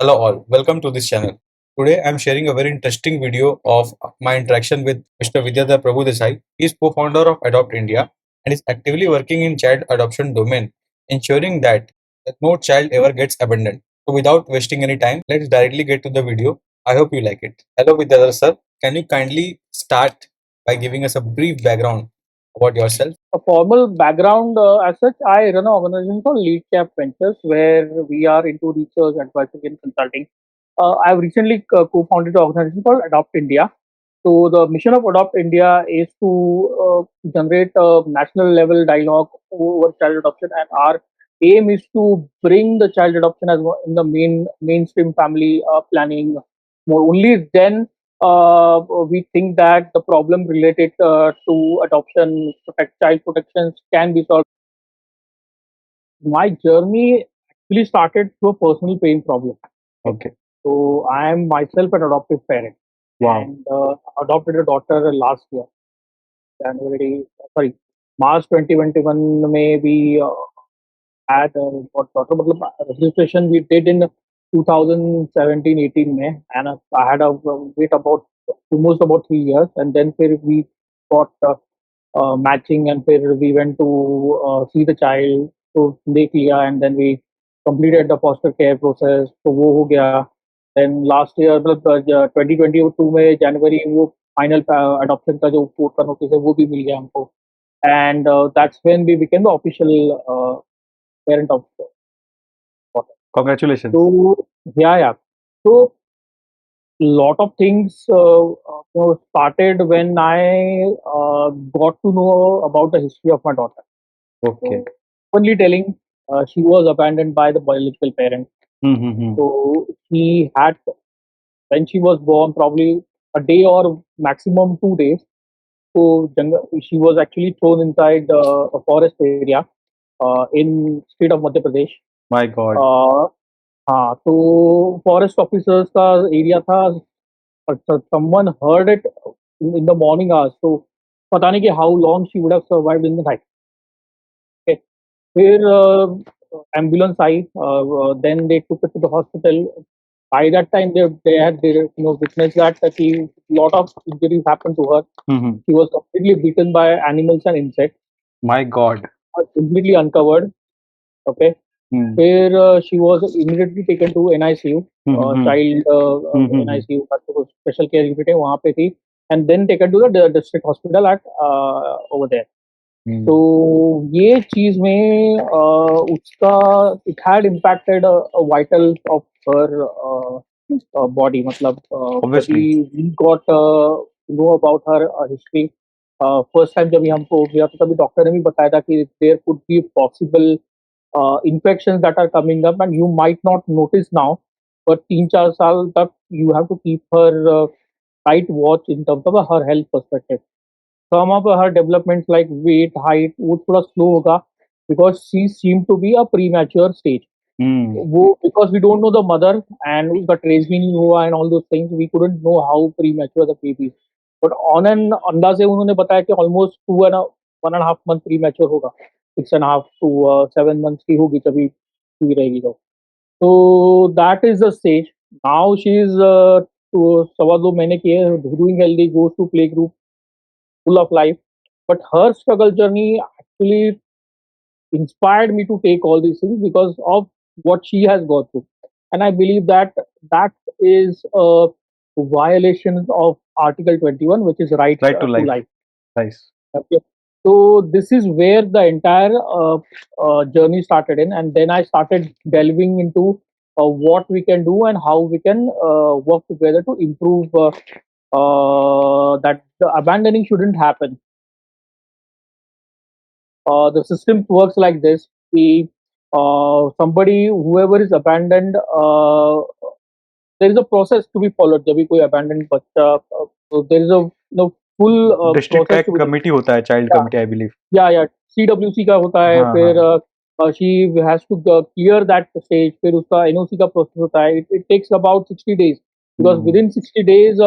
Hello all, welcome to this channel. Today I am sharing a very interesting video of my interaction with Mr. Vidyadhar Prabhudesai. He is co-founder of Adopt India and is actively working in child adoption domain, ensuring that no child ever gets abandoned. So without wasting any time, let's directly get to the video. I hope you like it. Hello Vidyadhar sir, can you kindly start by giving us a brief background about yourself? A formal background as such, I run an organization called Lead Cap Ventures where we are into research, advisory, and consulting. I've recently co-founded an organization called Adopt India. So the mission of Adopt India is to generate a national level dialogue over child adoption, and our aim is to bring the child adoption as in the mainstream family planning. More only then we think that the problem related to adoption, child protections can be solved. My journey actually started through a personal pain problem. Okay. So I am myself an adoptive parent. Wow. And adopted a daughter last year, January, sorry, March 2021 में we had got daughter. मतलब registration we did in 2017-18 में, and I had a wait about almost about 3 years, and then फिर we got matching, and फिर we went to see the child, तो देख लिया, and then we completed the foster care process, तो वो हो गया. Then last year मतलब 2022 में जनवरी वो फाइनल adoption का जो कोर्ट का नोटिस है वो भी मिल गया हमको, and that's when we became the official parent of daughter. Congratulations. So yeah. So lot of things started when I got to know about the history of my daughter. Okay. So, only telling, she was abandoned by the biological parent. Mm-hmm. So she had, when she was born, probably a day or maximum 2 days. So she was actually thrown inside a forest area in state of Madhya Pradesh. My God. हाँ, तो forest officers का area था, but someone heard it in the morning hours. So पता नहीं कि how long she would have survived in the night. Okay. फिर ambulance I, then they took it to the hospital. By that time they had witnessed that a lot of injuries happened to her. Mm-hmm. She was completely beaten by animals and insects. My God. Completely uncovered. Okay. Mm. Where she was immediately taken to NICU, child NICU, special care unit है वहाँ पे थी, and then taken to the district hospital at over there. तो ये चीज में उसका it had impacted a vital of her body. मतलब Obviously. we got know about her history. First time जब हमको गया तो तभी डॉक्टर ने भी बताया था कि there could be possible infections that are coming up, and you might not notice now, but 3-4 साल तक you have to keep her tight watch in terms of her health perspective. Some of her developments like weight, height वो थोड़ा slow होगा because she seemed to be a premature stage. वो because we don't know the mother and उसका trace भी नहीं हुआ and all those things, we couldn't know how premature the baby is. But on an अंदाजे उन्होंने बताया कि almost 1.5 month premature होगा, 6.5 to 7 months की होगी तभी हुई रहेगी तो. So that is the stage. Now she is to 2.25 महीने की है, doing healthy, goes to play group, full of life. But her struggle journey actually inspired me to take all these things because of what she has gone through. And I believe that that is a violation of Article 21, which is right Right to to life. life. Nice. Okay. So this is where the entire journey started in, and then I started delving into what we can do and how we can work together to improve that the abandoning shouldn't happen. The system works like this: somebody, whoever is abandoned, there is a process to be followed. जब भी कोई abandoned बच्चा, so there is a full District process का to be. committee होता है, child Yeah. committee, I believe. या CWC का होता है, हाँ, फिर she has to clear that stage, फिर उसका NOC का process होता है. It takes about 60 days because within 60 days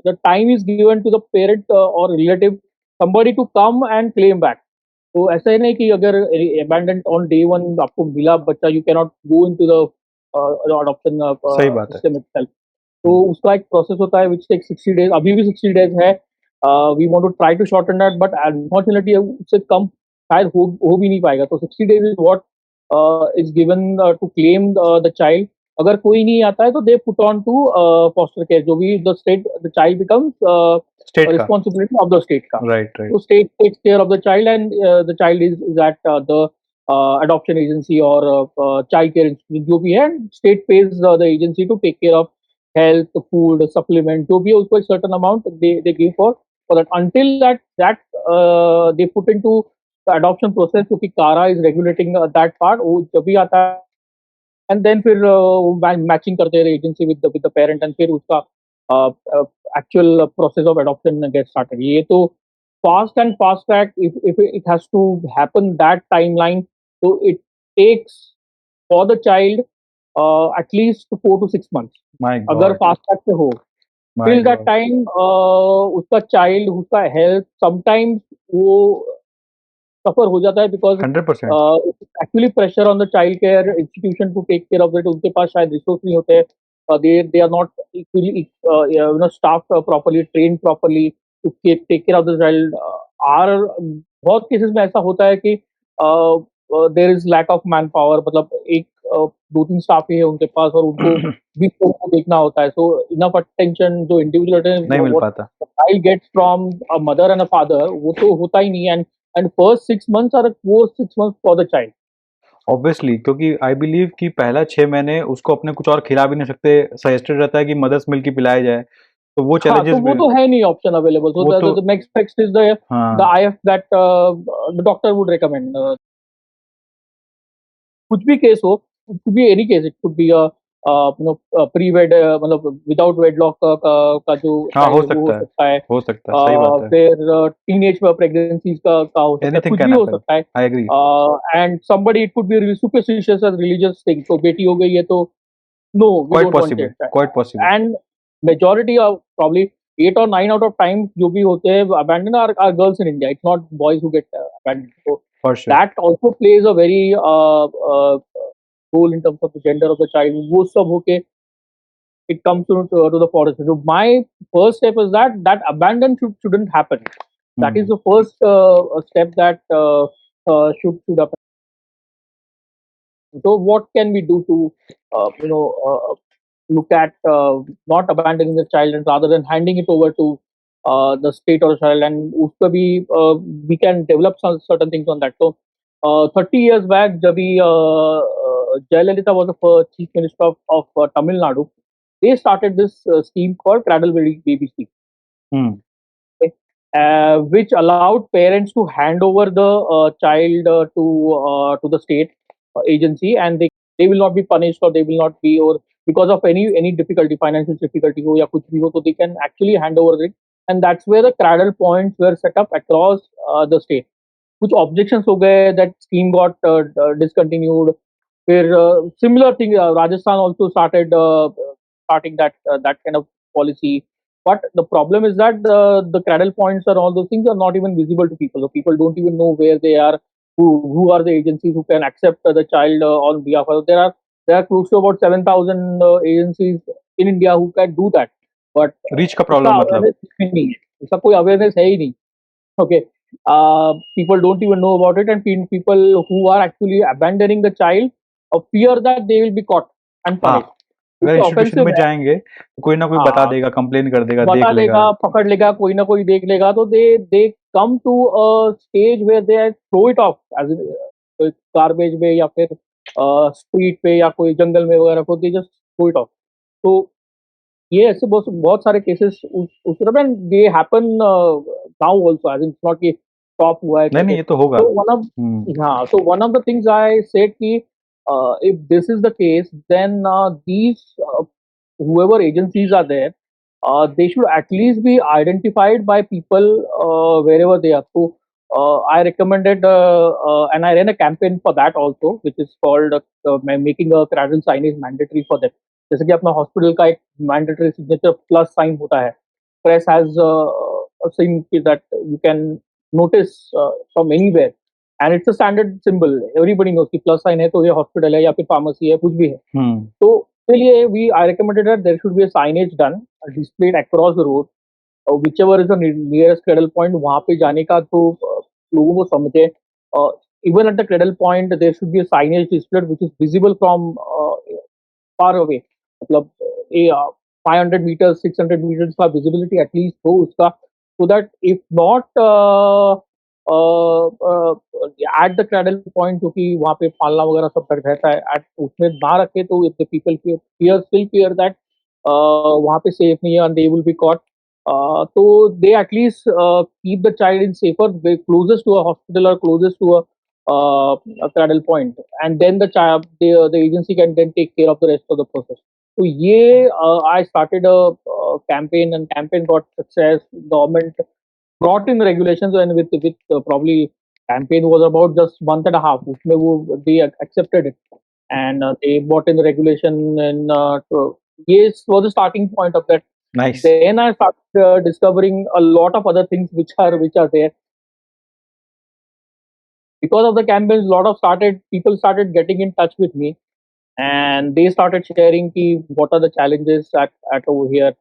the time is given to the parent or relative, somebody to come and claim back. तो ऐसा ही नहीं कि अगर abandoned on day one आपको मिला बच्चा, you cannot go into the adoption सही बात है। system itself. तो उसका एक प्रोसेस होता है which takes 60 days. अभी भी 60 days है. We want to try to shorten that, but unfortunately उससे कम शायद हो भी नहीं पाएगा. तो 60 days is what is given to claim the child. अगर कोई नहीं आता है तो they put on to foster care. जो भी the child becomes state a का। responsibility of the state का. Right, right. So state takes care of the child, and the child is at the adoption agency or child care institute जो भी है, and state pays the agency to take care of health, food, supplement, जो भी है उसको एक certain amount they give for that. Until they put into the adoption process, क्योंकि कारा is regulating that part, वो जब भी आता है एंड देन फिर मैचिंग करते रहे agency with the parent, and फिर उसका actual process of adoption get started. ये तो fast and fast track. If it has to happen that timeline, तो it takes for the child at least 4 to 6 months. My अगर god, fast track से हो, my till that god. Time उसका child, उसका health sometimes वो suffer हो जाता है, because 100%। Actually pressure on the child care institution to take care of it. उनके पास शायद रिसोर्स नहीं होते. They are not equally staff properly, train properly to take care of the child. आर बहुत केसेस में ऐसा होता है कि there is lack of manpower. मतलब एक 2-3 स्टाफ ही है उनके पास, और उनको भी को देखना होता है. सो इनफ अटेंशन जो इंडिविजुअल नहीं मिल व्हाट पाता। Child gets from a mother and a father, वो तो होता ही नहीं है. And first 6 months are वो 6 months for the child. Obviously, क्योंकि आई बिलीव कि पहला 6 महीने उसको अपने कुछ और खिला भी नहीं सकते, सजेस्टेड रहता है कि मदर्स मिल्क ही पिलाया जाए, तो वो हाँ, तो चैलेंजेस वो भी। तो है नहीं ऑप्शन अवेलेबल. So वो तो the next text is the हाँ, IF that the doctor would recommend. कुछ भी केस हो, कुछ भी any case, it could be pre wed, मतलब विदाउट वेडलॉक का जो हाँ, चाइल्ड हो है वो हो सकता है, सकता है. हो सकता है, सही बात है। फिर टीनेज प्रेगनेंसीज का हो सकता है, एनीथिंग कुछ कैन भी हो हैपन, सकता है. I agree. And somebody it could be superstitious as religious thing. तो बेटी हो गई है तो no, we quite don't want possible, it. Quite possible. And majority of probably 8 or 9 out of times जो भी होते हैं abandoned are girls in India. It's not boys who get abandoned. So for sure. that also plays a very role in terms of the gender of the child. वो सब होके it comes to the forest. So my first step is that abandon shouldn't happen. That is the first step that should happen. So what can we do to look at not abandoning the child, and rather than handing it over to the state or child, and उसका भी we can develop some certain things on that. So 30 years back, जब भी Jayalalitha was the first chief minister of Tamil Nadu, they started this scheme called Cradle Baby Scheme, okay, which allowed parents to hand over the child to the state agency, and they will not be punished, or they will not be, or because of any difficulty, financial difficulty हो या कुछ भी हो, तो they can actually hand over it. And that's where the cradle points were set up across the state. कुछ objections हो गए, that scheme got discontinued. फिर similar thing, Rajasthan also starting that kind of policy. But the problem is that the cradle points and all those things are not even visible to people. So people don't even know where they are, who are the agencies who can accept the child on behalf of. There are close to about 7,000 agencies in India who can do that. But reach का उसका problem मतलब। Awareness नहीं है, उसका कोई awareness है ही नहीं. Okay. People don't even know about it, and people who are actually abandoning the child fear that they will be caught and हाँ, punished. अगर It's इंस्टीट्यूशन में offensive है. जाएंगे तो कोई ना कोई बता हाँ, देगा, कंप्लेन कर देगा, देख बता लेगा। देगा, पकड़ लेगा, कोई ना कोई देख लेगा, तो they come to a stage where they throw it off as in कोई गार्बेज में, या फिर स्ट्रीट पे, या कोई जंगल में वगैरह को, they just throw it off. तो ये ऐसे बहुत बहुत सारे केसेस उस तरफ, and they happen now also, I think. Not कि स्टॉप हुआ है नहीं, नहीं, करके. ये तो होगा। तो हाँ, so one of the things I said कि if this is the case, then these whoever agencies are there, they should at least be identified by people wherever they are. So I recommended and I ran a campaign for that also, which is called making a cradle signage mandatory for them. जैसे कि अपना hospital का एक mandatory signature plus sign होता है. Press has a sign that you can notice from anywhere, and it's a standard symbol. Everybody knows कि plus sign है तो ये hospital है या फिर pharmacy है, कुछ भी है. तो उसके लिए I recommended that there should be a signage done, displayed across the road, whichever is the nearest cradle point, वहाँ पे जाने का तो लोगों को समझे. Even at the cradle point, there should be a signage displayed which is visible from far away. मतलब 500 meters, 600 meters का visibility at least हो उसका, so that if not at the cradle point, जो कि वहाँ पे पालना वगैरह सब रहता है, at उसमें ना रखे तो if the people fear that वहाँ पे safe नहीं है and they will be caught. So they at least keep the child in safer, closest to a hospital or closest to a cradle point, and then the agency can then take care of the rest of the process. So yeah, I started a campaign, and campaign got success. Government brought in regulations, and with probably campaign was about just month and a half. उसमें they accepted it, and they brought in the regulation, and yes was the starting point of that. Nice. Then I started discovering a lot of other things which are there. Because of the campaigns, people started getting in touch with me, and they started sharing what are the challenges at over here.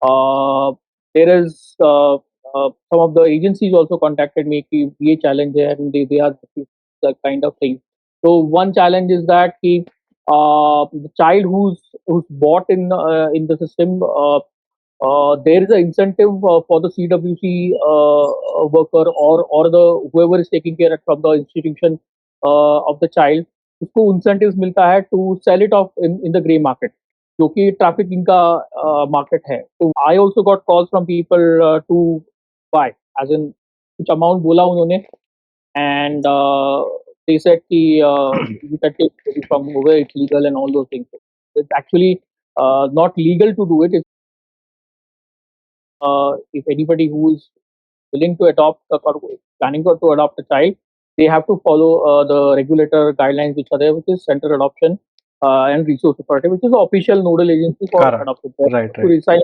Uh, there is some of the agencies also contacted me कि ये challenge है, and they are the kind of thing. So one challenge is that the child who's bought in the system, there is an incentive for the CWC worker, or the whoever is taking care from the institution of the child, उसको incentives मिलता है to sell it off in the grey market, जो कि trafficking का market है. So I also got calls from people to buy, as in कुछ amount बोला उन्होंने, and they said कि you can take it from where it's legal and all those things. It's actually not legal to do it. If anybody who is willing to adopt or planning to adopt a child, they have to follow the regulator guidelines which are there, which is Center Adoption and Resource Authority, which is the official nodal agency for Correct. adoption. Right, To right. decide,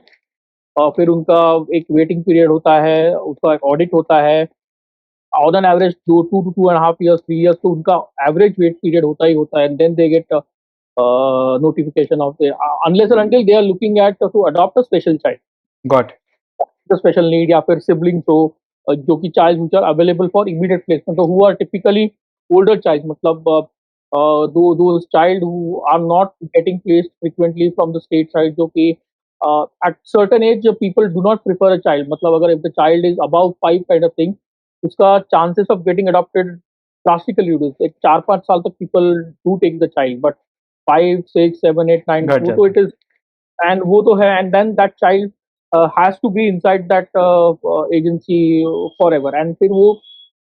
फिर उनका एक waiting period होता है, उसका एक audit होता है. On an average 2 to 2.5 years, 3 years, तो उनका एवरेज वेट पीरियड होता ही होता है, and then they get notification of the unless and until they are looking at to adopt a special child, Got it. the special need या फिर siblings हो जो कि child which are available for immediate placement, so who are typically older child, मतलब those child who are not getting placed frequently from the state side, जो कि at certain age people do not prefer a child, मतलब अगर if the child is above 5 kind of thing, उसका chances of getting adopted drastically reduce. एक 4-5 साल तक people do take the child, but 5, 6, 7, 8, 9, घट वो तो जाता it is, and वो तो है, and then that child has to be inside that agency forever, and फिर वो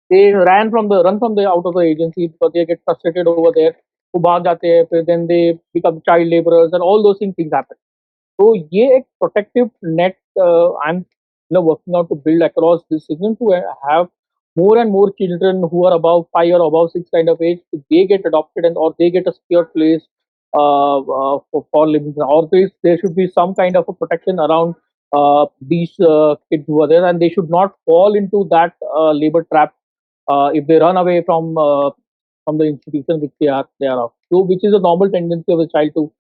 they run from the out of the agency because they get frustrated over there, वो भाग जाते हैं, फिर then they become child laborers and all those things happen. तो ये एक protective net I'm working out to build across this system to have more and more children who are above 5 or above 6 kind of age, they get adopted, and or they get a secure place for living, or there should be some kind of a protection around these kids who are there, and they should not fall into that labor trap if they run away from the institution which they are of. So which is a normal tendency of a child to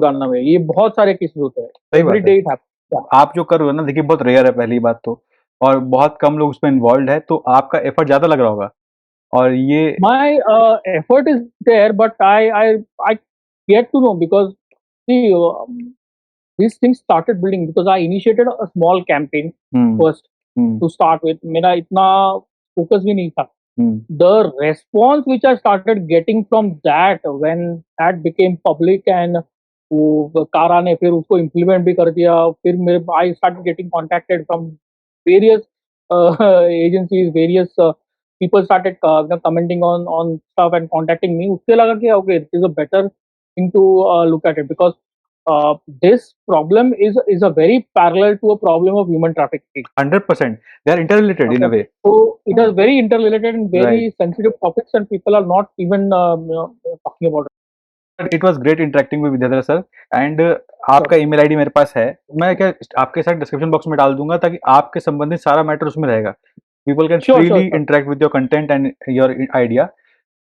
run away. ये बहुत सारे cases होते हैं. सही बात Every है. day it happens. आप जो कर रहे हो ना, देखिए बहुत रेयर है पहली बात तो, और बहुत कम लोग उसमें इन्वॉल्व है, तो आपका एफर्ट ज्यादा लग रहा होगा. और ये My effort is there, but I get to know because see these things started building because I initiated a small campaign first to start with. मेरा इतना focus भी नहीं था. The response which I started getting from that, when that became public, and वो कारा ने फिर उसको implement भी कर दिया, फिर मेरे I started getting contacted from various agencies, various people started commenting on stuff and contacting me. उससे लगा कि okay, it is a better thing to look at it, because this problem is a very parallel to a problem of human trafficking. 100%. They are interrelated in a way. So it is very interrelated and very Right. sensitive topics, and people are not even talking about it. It was great interacting with Vidyadhar sir. And आपका email ID मेरे पास है, मैं क्या आपके साथ description box में डाल दूंगा ताकि आपके संबंधित सारा मैटर उसमें रहेगा. People can Sure, sure, freely sure. Interact with your content and your idea.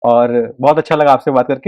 और बहुत अच्छा लगा आपसे बात करके।